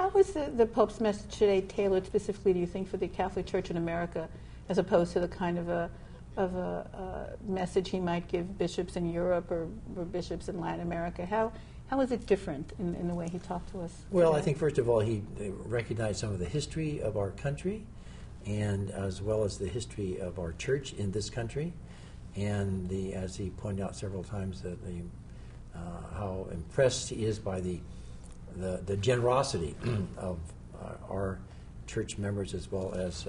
How is the Pope's message today tailored specifically, do you think, for the Catholic Church in America, as opposed to the kind of a message he might give bishops in Europe or bishops in Latin America? How is it different in the way he talked to us? Well, today? I think first of all he recognized some of the history of our country, and as well as the history of our church in this country, and as he pointed out several times, how impressed he is by the generosity of our church members as well as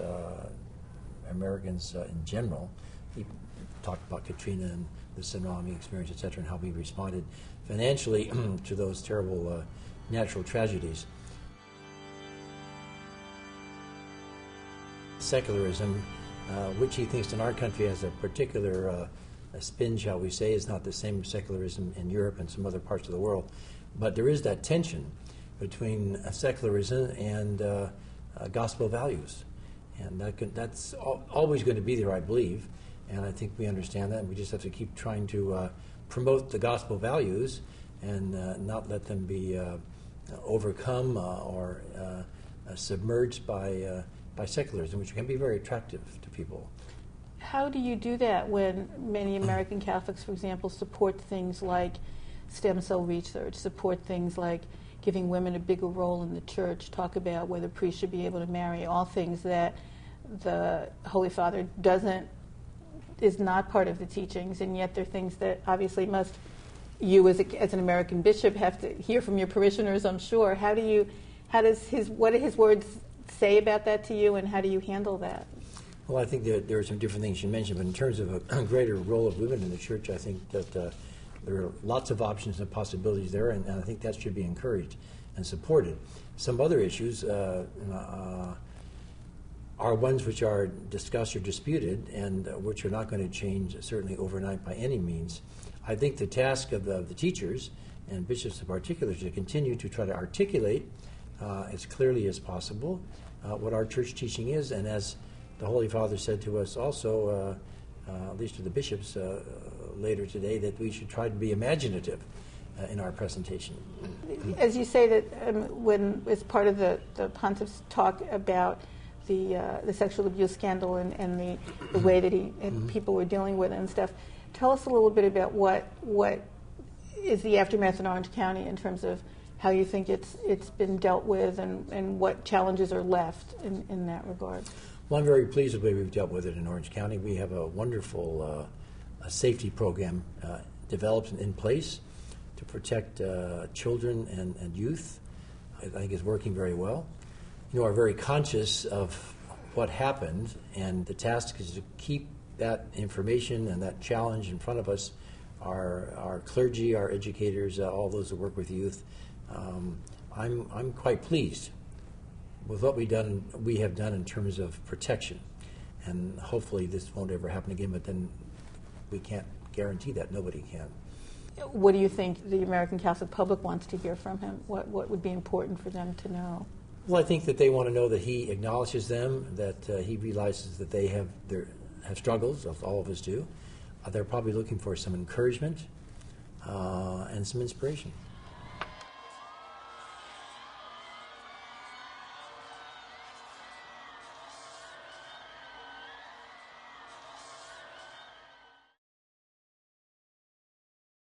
Americans in general. He talked about Katrina and the tsunami experience, etc., and how we responded financially to those terrible natural tragedies. Secularism, which he thinks in our country has a particular spin, shall we say, is not the same secularism in Europe and some other parts of the world. But there is that tension between secularism and gospel values. And that's always going to be there, I believe. And I think we understand that. And we just have to keep trying to promote the gospel values and not let them be overcome or submerged by secularism, which can be very attractive to people. How do you do that when many American Catholics, for example, support things like stem cell research, support things like giving women a bigger role in the church, talk about whether priests should be able to marry, all things that the Holy Father is not part of the teachings, and yet they're things that obviously you as an American bishop have to hear from your parishioners, I'm sure. What do his words say about that to you, and how do you handle that? Well, I think there are some different things you mentioned, but in terms of a greater role of women in the church, I think that there are lots of options and possibilities there, and I think that should be encouraged and supported. Some other issues are ones which are discussed or disputed, and which are not going to change certainly overnight by any means. I think the task of the teachers, and bishops in particular, is to continue to try to articulate as clearly as possible what our church teaching is, and as the Holy Father said to us also, at least to the bishops later today, that we should try to be imaginative in our presentation. As you say that when as part of the pontiff's talk about the sexual abuse scandal and the way that people were dealing with it and stuff, tell us a little bit about what is the aftermath in Orange County in terms of how you think it's been dealt with and what challenges are left in that regard. Well, I'm very pleased with the way we've dealt with it in Orange County. We have a wonderful safety program developed and in place to protect children and youth. I think it's working very well. Are very conscious of what happened, and the task is to keep that information and that challenge in front of us. Our clergy, our educators, all those who work with youth. I'm quite pleased with what we have done in terms of protection, and hopefully this won't ever happen again. But then we can't guarantee that. Nobody can. What do you think the American Catholic public wants to hear from him? What would be important for them to know? Well, I think that they want to know that he acknowledges them, that he realizes that they have struggles, as all of us do. They're probably looking for some encouragement and some inspiration.